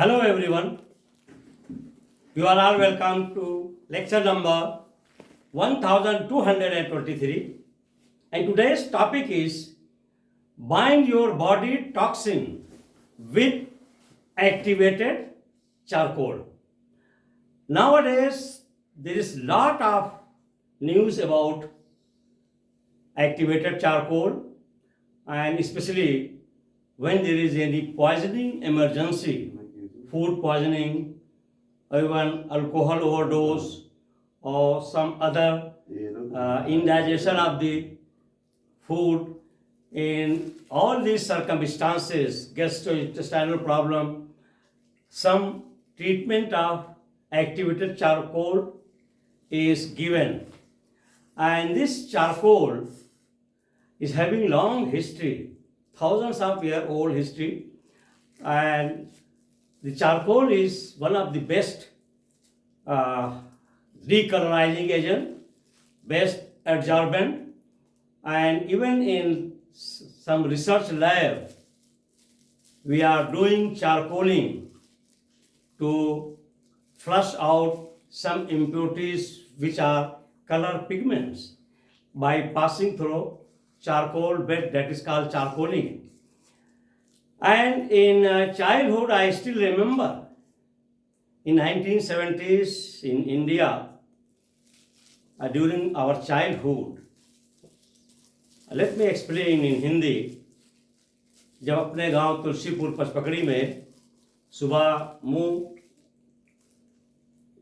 Hello everyone, you are all welcome to lecture number 1223, and today's topic is bind your body toxin with activated charcoal. Nowadays there is lot of news about activated charcoal, and especially when there is any poisoning emergency, food poisoning, or even alcohol overdose, or some other indigestion of the food. In all these circumstances, gastrointestinal problem, some treatment of activated charcoal is given. And this charcoal is having long history, thousands of year old history, and the charcoal is one of the best decolorizing agent, best adsorbent, and even in some research lab, we are doing charcoaling to flush out some impurities which are color pigments by passing through charcoal bed, that is called charcoaling. And in childhood, I still remember in 1970s in India, during our childhood. Let me explain in Hindi. जब अपने गांव तुलसीपुर पचपकड़ी में सुबह मुंह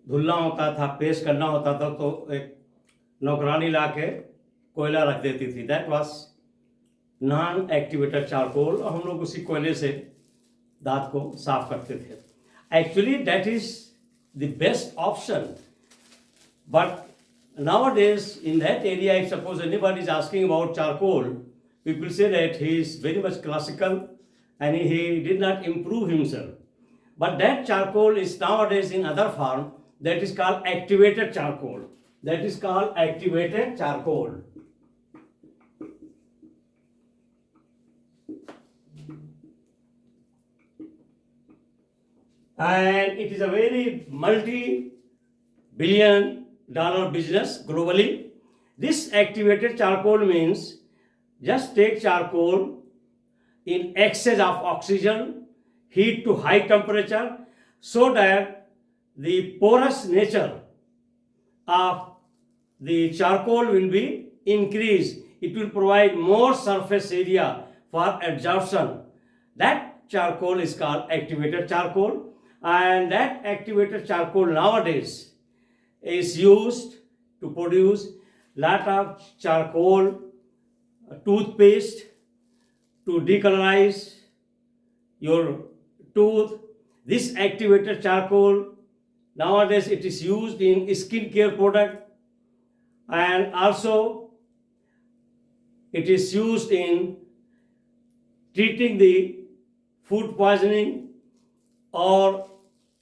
धुलना होता था, पेश करना होता था, तो एक नौकरानी ला के कोयला रख देती थी. That was non activated charcoal, और हम लोग उसी कोयले से दांत को साफ करते थे. Actually that is the best option, but nowadays in that area, if suppose anybody is asking about charcoal, people say that he is very much classical and he did not improve himself. But that charcoal is nowadays in other form, that is called activated charcoal. That is called activated charcoal. And it is a very multi-billion dollar business globally. This activated charcoal means just take charcoal in excess of oxygen, heat to high temperature, so that the porous nature of the charcoal will be increased. It will provide more surface area for absorption. That charcoal is called activated charcoal, and that activated charcoal nowadays is used to produce lot of charcoal toothpaste to decolorize your tooth. This activated charcoal nowadays it is used in skincare product, and also it is used in treating the food poisoning or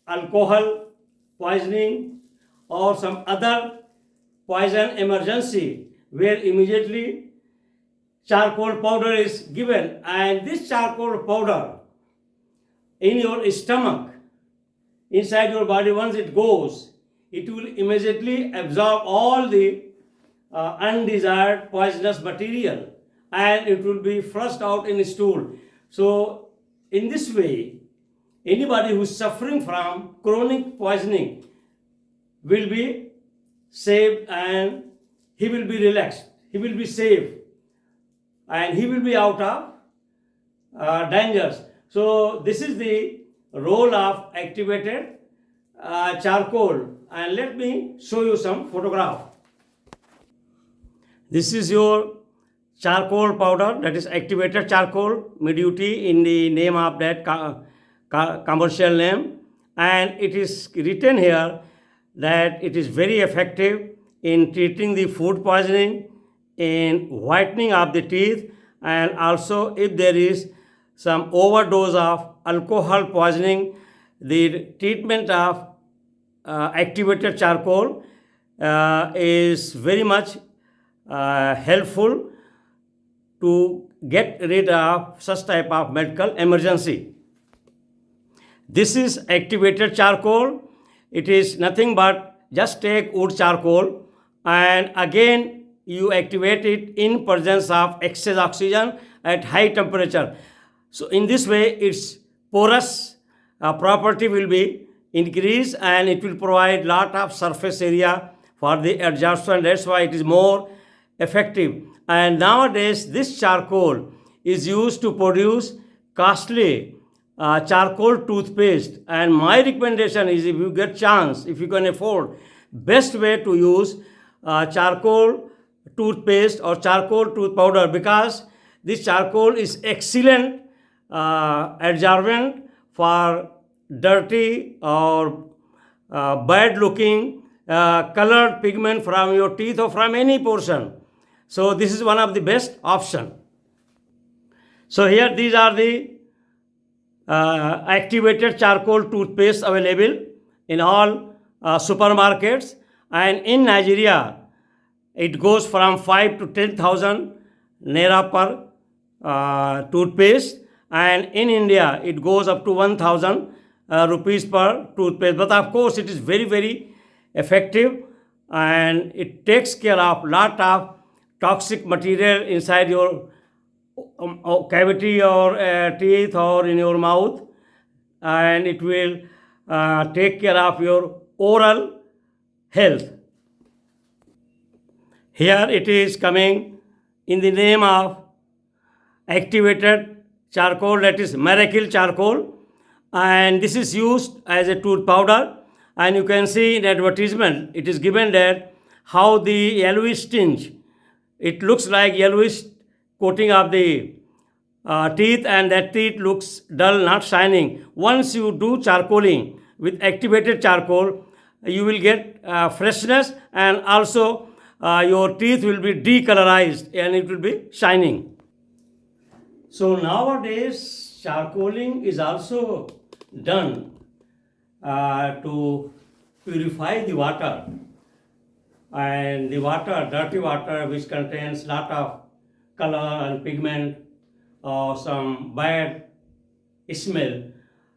alcohol poisoning or some other poison emergency, where immediately charcoal powder is given. And this charcoal powder in your stomach, inside your body, once it goes, it will immediately absorb all the undesired poisonous material, and it will be flushed out in stool. So in this way, anybody who is suffering from chronic poisoning will be saved, and he will be relaxed, he will be safe, and he will be out of dangers. So this is the role of activated charcoal, and let me show you some photograph. This is your charcoal powder, that is activated charcoal, Meduti in the name of that commercial name, and it is written here that it is very effective in treating the food poisoning, in whitening of the teeth, and also if there is some overdose of alcohol poisoning, the treatment of activated charcoal is very much helpful to get rid of such type of medical emergency. This is activated charcoal. It is nothing but just take wood charcoal and again you activate it in presence of excess oxygen at high temperature. So in this way, its porous property will be increased and it will provide lot of surface area for the absorption. That's why it is more effective. And nowadays, this charcoal is used to produce costly charcoal toothpaste. And my recommendation is, if you get chance, if you can afford, best way to use charcoal toothpaste or charcoal tooth powder, because this charcoal is excellent adsorbent for dirty or bad looking colored pigment from your teeth or from any portion. So this is one of the best option. So here these are the activated charcoal toothpaste available in all supermarkets, and in Nigeria it goes from 5 to 10,000 naira per toothpaste, and in India it goes up to 1,000 rupees per toothpaste. But of course it is very very effective and it takes care of lot of toxic material inside your cavity or teeth or in your mouth, and it will take care of your oral health. Here it is coming in the name of activated charcoal, that is miracle charcoal, and this is used as a tooth powder. And you can see in advertisement it is given that how the yellowish tinge, it looks like yellowish coating of the teeth, and that teeth looks dull, not shining. Once you do charcoaling with activated charcoal, you will get freshness, and also your teeth will be decolorized and it will be shining. So nowadays charcoaling is also done to purify the water, and the water, dirty water which contains lot of color and pigment or some bad smell,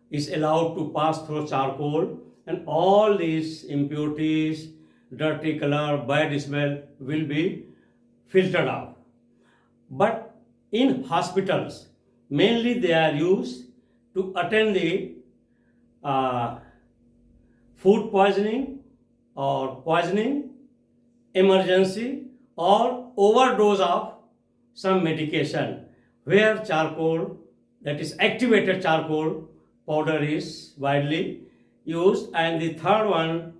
is allowed to pass through charcoal, and all these impurities, dirty color, bad smell will be filtered out. But in hospitals, mainly they are used to attend the food poisoning or poisoning, emergency, or overdose of some medication, where charcoal, that is activated charcoal powder, is widely used. And the third one,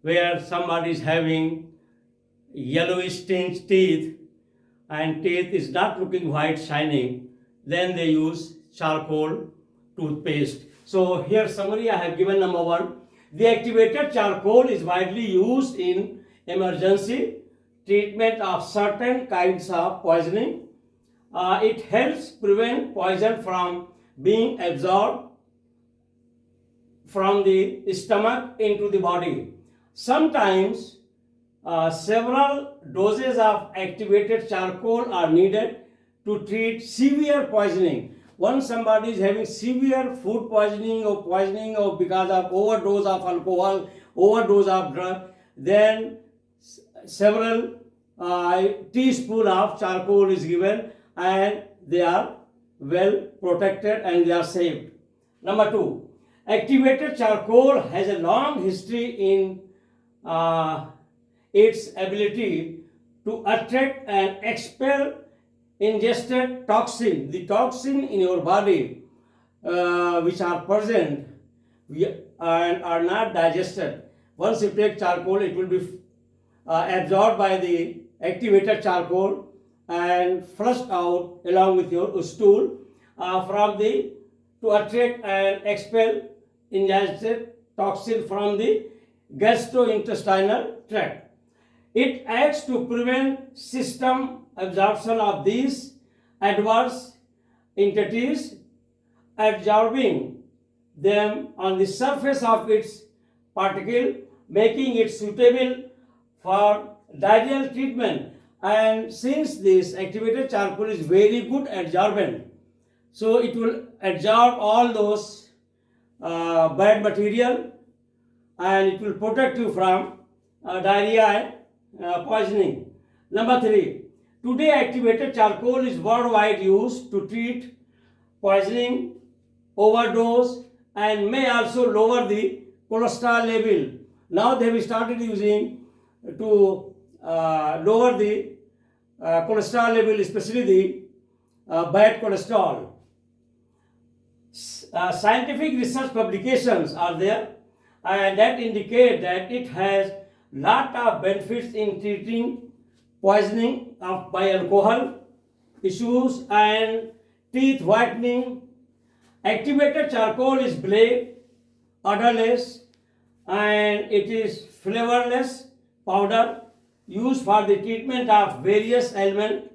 where somebody is having yellowish tinged teeth and teeth is not looking white shining, then they use charcoal toothpaste. So here summary I have given. Number one, the activated charcoal is widely used in emergency treatment of certain kinds of poisoning. It helps prevent poison from being absorbed from the stomach into the body. Sometimes several doses of activated charcoal are needed to treat severe poisoning. Once somebody is having severe food poisoning or because of overdose of alcohol, overdose of drug, then several teaspoon of charcoal is given and they are well protected and they are saved. Number two, activated charcoal has a long history in its ability to attract and expel ingested toxin. The toxin in your body which are present and are not digested. Once you take charcoal, it will be absorbed by the activated charcoal and flushed out along with your stool to attract and expel ingested toxin from the gastrointestinal tract. It acts to prevent system absorption of these adverse entities, absorbing them on the surface of its particle, making it suitable for diarrheal treatment. And since this activated charcoal is very good adsorbent, so it will absorb all those bad material, and it will protect you from diarrhea and poisoning. Number 3, today activated charcoal is worldwide used to treat poisoning, overdose, and may also lower the cholesterol level. Now they have started using to lower the cholesterol level, especially the bad cholesterol. Scientific research publications are there, and that indicate that it has lot of benefits in treating poisoning by alcohol issues and teeth whitening. Activated charcoal is black, odorless, and it is flavorless powder used for the treatment of various ailments.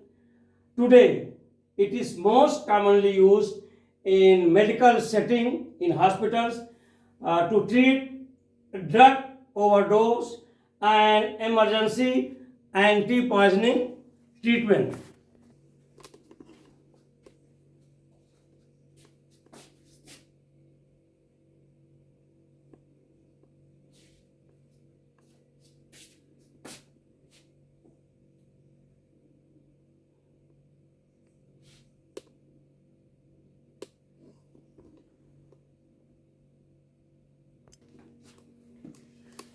Today, it is most commonly used in medical setting in hospitals to treat drug overdose and emergency anti-poisoning treatment.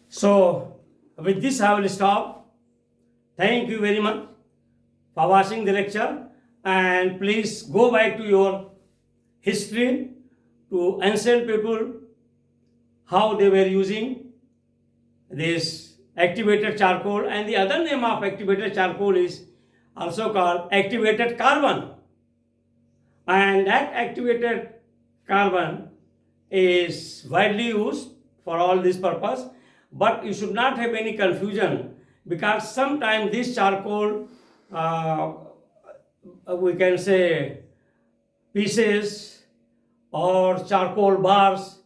So, with this I will stop. Thank you very much for watching the lecture, and please go back to your history, to ancient people, how they were using this activated charcoal, and the other name of activated charcoal is also called activated carbon, and that activated carbon is widely used for all this purpose. But you should not have any confusion, because sometimes this charcoal, we can say pieces or charcoal bars,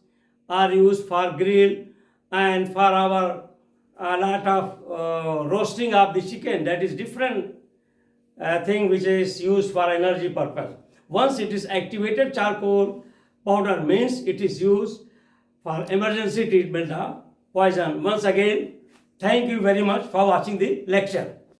are used for grill and for our a lot of roasting of the chicken. That is different thing which is used for energy purpose. Once it is activated charcoal powder, means it is used for emergency treatment of poison. Once again, thank you very much for watching the lecture.